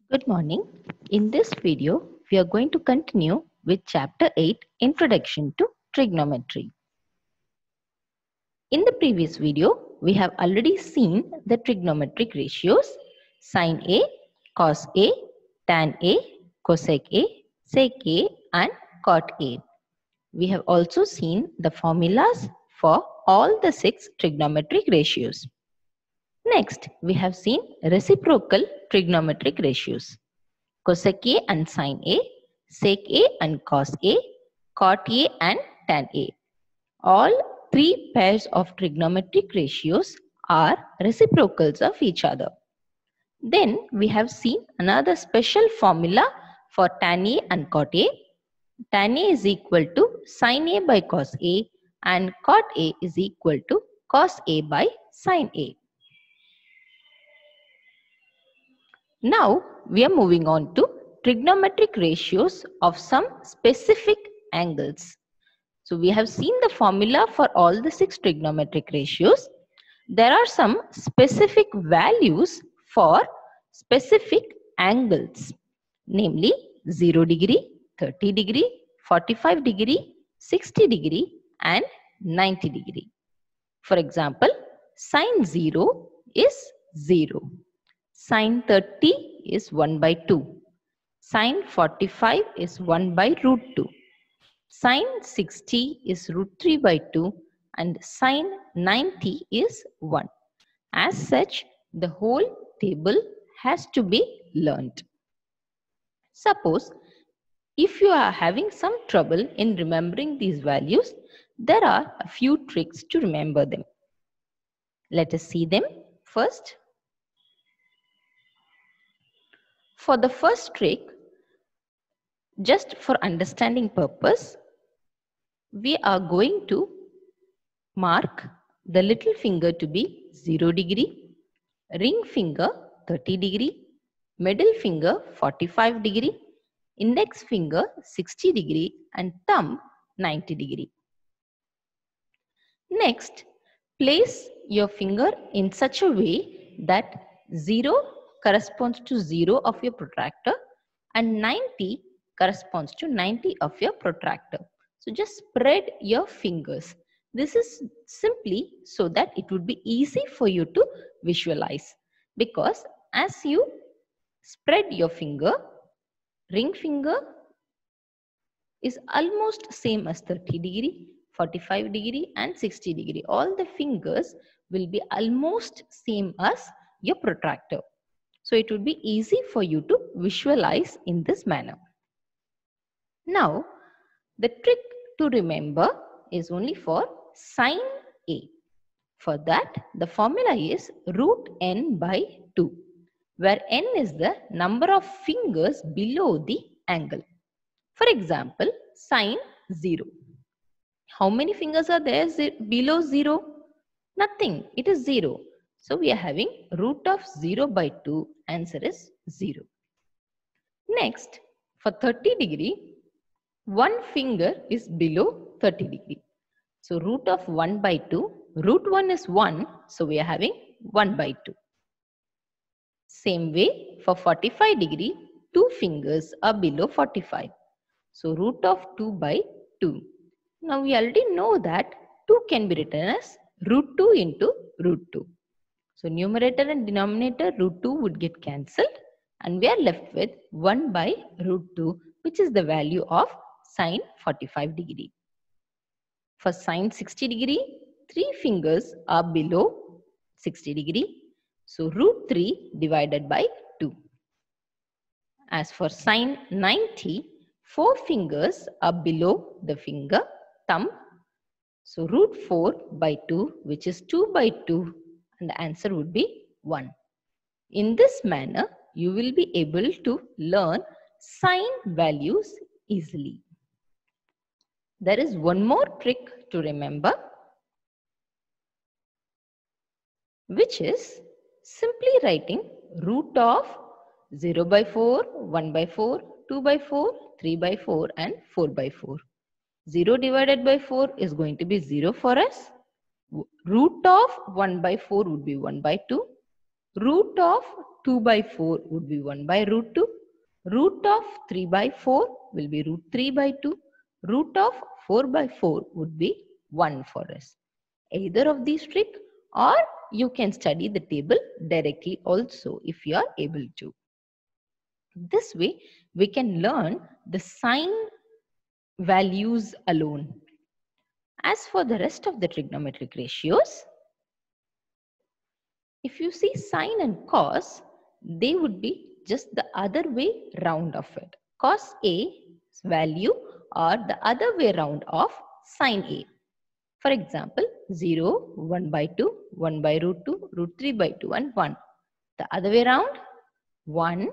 Good morning. In this video, we are going to continue with Chapter 8, Introduction to Trigonometry. In the previous video, we have already seen the trigonometric ratios sin A, cos A, tan A, cosec A, sec A and cot A. We have also seen the formulas for all the 6 trigonometric ratios. Next, we have seen reciprocal trigonometric ratios. Cosec A and sin A, sec A and cos A, cot A and tan A. All 3 pairs of trigonometric ratios are reciprocals of each other. Then we have seen another special formula for tan A and cot A. Tan A is equal to sin A by cos A and cot A is equal to cos A by sin A. Now we are moving on to trigonometric ratios of some specific angles. So we have seen the formula for all the 6 trigonometric ratios. There are some specific values for specific angles, namely 0 degree, 30 degree, 45 degree, 60 degree and 90 degree. For example, sin 0 is 0. Sin 30 is 1 by 2. Sin 45 is 1 by root 2. Sin 60 is root 3 by 2 and sin 90 is 1. As such, the whole table has to be learnt. Suppose, if you are having some trouble in remembering these values, there are a few tricks to remember them. Let us see them first. For the first trick, just for understanding purpose, we are going to mark the little finger to be 0 degree, ring finger 30 degree, middle finger 45 degree, index finger 60 degree and thumb 90 degree. Next, place your finger in such a way that 0 corresponds to 0 of your protractor and 90 corresponds to 90 of your protractor. So just spread your fingers. This is simply so that it would be easy for you to visualize, because as you spread your finger, ring finger is almost same as 30 degree, 45 degree and 60 degree. All the fingers will be almost same as your protractor. So it would be easy for you to visualize in this manner. Now, the trick to remember is only for sin A. For that, the formula is root n by 2, where n is the number of fingers below the angle. For example, sin 0. How many fingers are there below 0? Nothing. It is 0. So we are having root of 0 by 2. Answer is 0. Next, for 30 degree, one finger is below 30 degree. So root of 1 by 2. Root 1 is 1. So we are having 1 by 2. Same way, for 45 degree, two fingers are below 45. So root of 2 by 2. Now we already know that 2 can be written as root 2 into root 2. So numerator and denominator root 2 would get cancelled and we are left with 1 by root 2, which is the value of sin 45 degree. For sin 60 degree, 3 fingers are below 60 degree. So root 3 divided by 2. As for sin 90, 4 fingers are below the finger thumb. So root 4 by 2, which is 2 by 2, and the answer would be 1. In this manner, you will be able to learn sin values easily. There is one more trick to remember, which is simply writing root of 0 by 4, 1 by 4, 2 by 4, 3 by 4 and 4 by 4. 0 divided by 4 is going to be 0 for us. Root of 1 by 4 would be 1 by 2. Root of 2 by 4 would be 1 by root 2. Root of 3 by 4 will be root 3 by 2. Root of 4 by 4 would be 1 for us. Either of these trick, or you can study the table directly also if you are able to. This way we can learn the sign values alone. As for the rest of the trigonometric ratios, if you see sine and cos, they would be just the other way round of it. Cos A's value or the other way round of sine A. For example, 0, 1 by 2, 1 by root 2, root 3 by 2 and 1. The other way round, 1,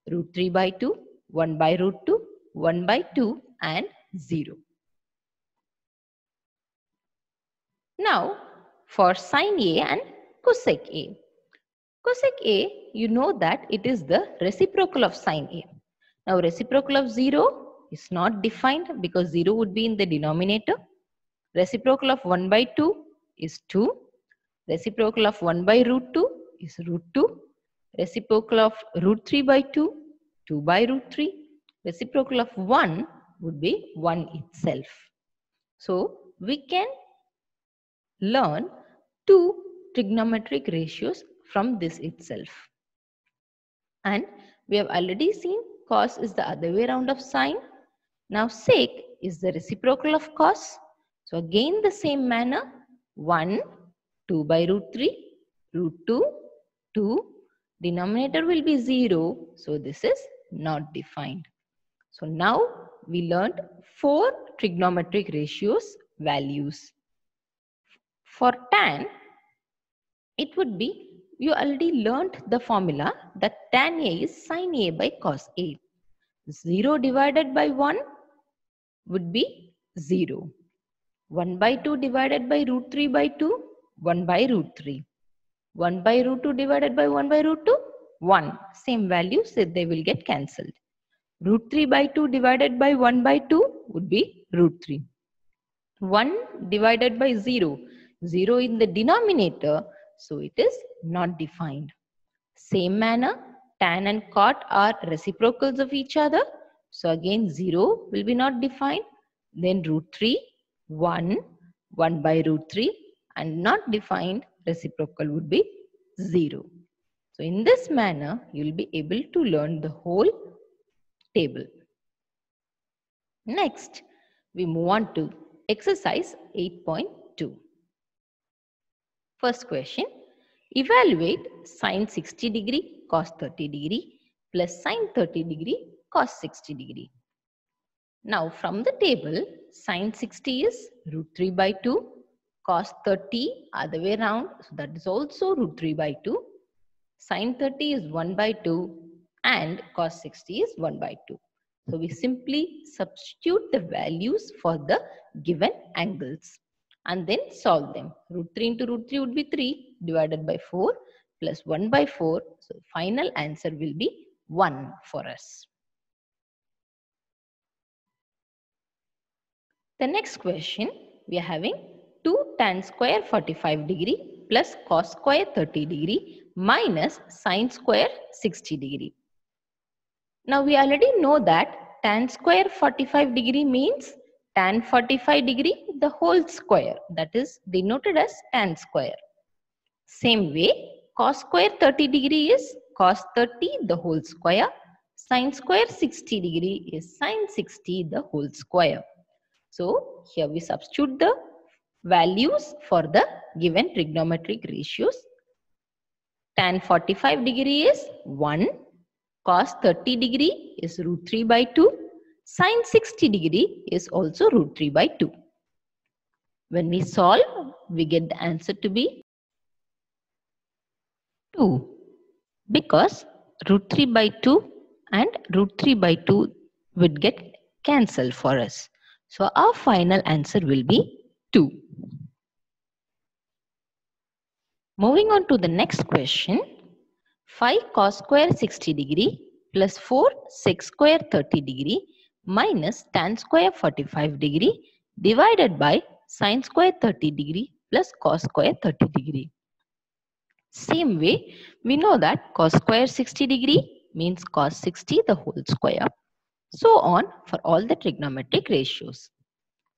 root 3 by 2, 1 by root 2, 1 by 2 and 0. Now, for sine A and cosec A. Cosec A, you know that it is the reciprocal of sine A. Now, reciprocal of 0 is not defined because 0 would be in the denominator. Reciprocal of 1 by 2 is 2. Reciprocal of 1 by root 2 is root 2. Reciprocal of root 3 by 2, 2 by root 3. Reciprocal of 1 would be 1 itself. So, we can learn two trigonometric ratios from this itself. And we have already seen cos is the other way round of sine. Now sec is the reciprocal of cos. So again the same manner, 1, 2 by root 3, root 2, 2. Denominator will be 0. So this is not defined. So now we learned 4 trigonometric ratios values. For tan, it would be, you already learnt the formula that tan A is sin A by cos A. 0 divided by 1 would be 0. 1 by 2 divided by root 3 by 2, 1 by root 3. 1 by root 2 divided by 1 by root 2, 1. Same values, so they will get cancelled. Root 3 by 2 divided by 1 by 2 would be root 3. 1 divided by 0. 0 in the denominator, so it is not defined. Same manner, tan and cot are reciprocals of each other. So again 0 will be not defined. Then root 3, 1, 1 by root 3 and not defined reciprocal would be 0. So in this manner, you will be able to learn the whole table. Next, we move on to exercise 8.2. First question, evaluate sine 60 degree cos 30 degree plus sine 30 degree cos 60 degree. Now from the table, sine 60 is root 3 by 2, cos 30 other way round, so that is also root 3 by 2. Sine 30 is 1 by 2 and cos 60 is 1 by 2. So we simply substitute the values for the given angles and then solve them. Root 3 into root 3 would be 3 divided by 4 plus 1 by 4. So final answer will be 1 for us. The next question, we are having 2 tan square 45 degree plus cos square 30 degree minus sine square 60 degree. Now we already know that tan square 45 degree means tan 45 degree the whole square, that is denoted as tan square. Same way, cos square 30 degree is cos 30 the whole square. Sine square 60 degree is sine 60 the whole square. So here we substitute the values for the given trigonometric ratios. Tan 45 degree is 1. Cos 30 degree is root 3 by 2. Sine 60 degree is also root 3 by 2. When we solve, we get the answer to be 2. Because root 3 by 2 and root 3 by 2 would get cancelled for us. So our final answer will be 2. Moving on to the next question. 5 cos square 60 degree plus 4 sec square 30 degree minus tan square 45 degree divided by sine square 30 degree plus cos square 30 degree. Same way, we know that cos square 60 degree means cos 60 the whole square. So on for all the trigonometric ratios.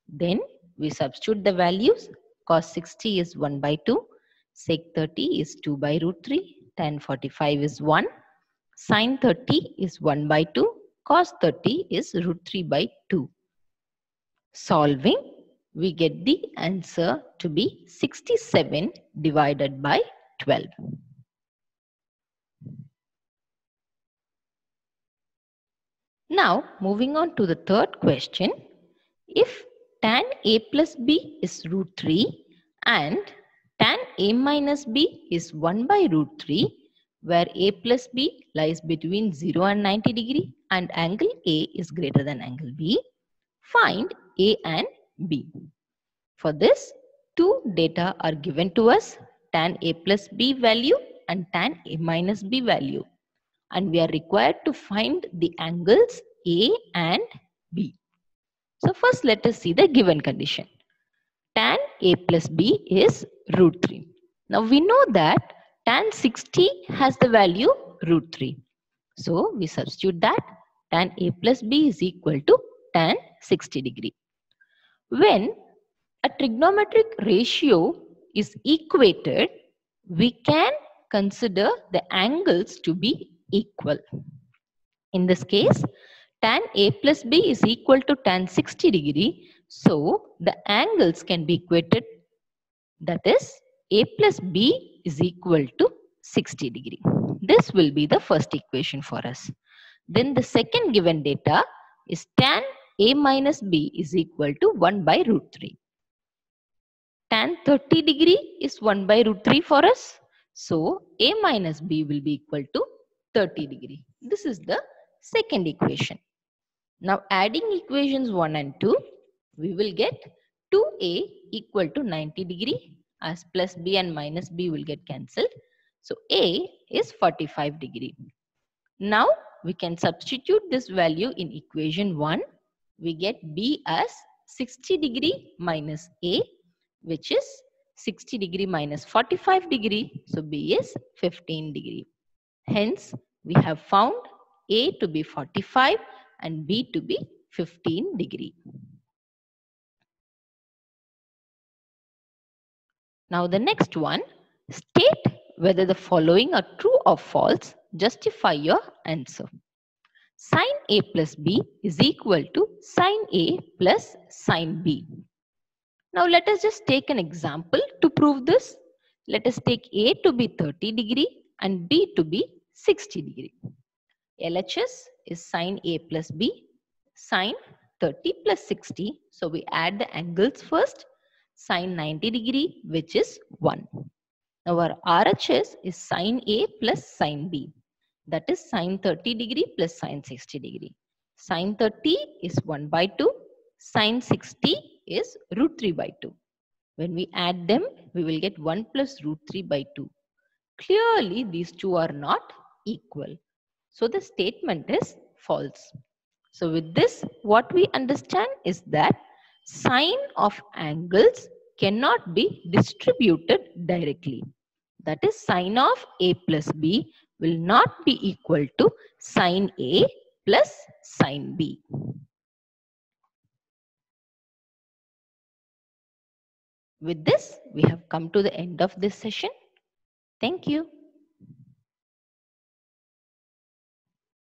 Then we substitute the values. Cos 60 is 1 by 2, sec 30 is 2 by root 3, tan 45 is 1, sin 30 is 1 by 2, cos 30 is root 3 by 2. Solving, we get the answer to be 67 divided by 12. Now, moving on to the third question. If tan a plus b is root 3 and tan a minus b is 1 by root 3, where a plus b lies between 0 and 90 degree and angle A is greater than angle B, find A and B. For this, two data are given to us, tan a plus b value and tan a minus b value. And we are required to find the angles A and B. So first let us see the given condition. Tan a plus b is root 3. Now we know that tan 60 has the value root 3. So we substitute that tan a plus b is equal to tan 60 degree. When a trigonometric ratio is equated, we can consider the angles to be equal. In this case, tan a plus b is equal to tan 60 degree. So the angles can be equated. That is, a plus b is equal to 60 degree. This will be the first equation for us. Then the second given data is tan a minus b is equal to 1 by root 3. Tan 30 degree is 1 by root 3 for us. So a minus b will be equal to 30 degree. This is the second equation. Now adding equations 1 and 2, we will get 2a equal to 90 degree, as plus b and minus b will get cancelled. So a is 45 degree. Now we can substitute this value in equation 1. We get b as 60 degree minus a, which is 60 degree minus 45 degree. So b is 15 degree. Hence we have found a to be 45 and b to be 15 degree. Now the next one, state whether the following are true or false. Justify your answer. Sin a plus b is equal to sin a plus sin b. Now let us just take an example to prove this. Let us take a to be 30 degree and b to be 60 degree. LHS is sin a plus b, sin 30 plus 60. So we add the angles first. Sin 90 degree, which is 1. Now our RHS is sin A plus sin B. That is sin 30 degree plus sin 60 degree. Sin 30 is 1 by 2. Sin 60 is root 3 by 2. When we add them, we will get 1 plus root 3 by 2. Clearly, these two are not equal. So the statement is false. So with this, what we understand is that sine of angles cannot be distributed directly. That is, sine of a plus b will not be equal to sine a plus sine b. With this, we have come to the end of this session. Thank you.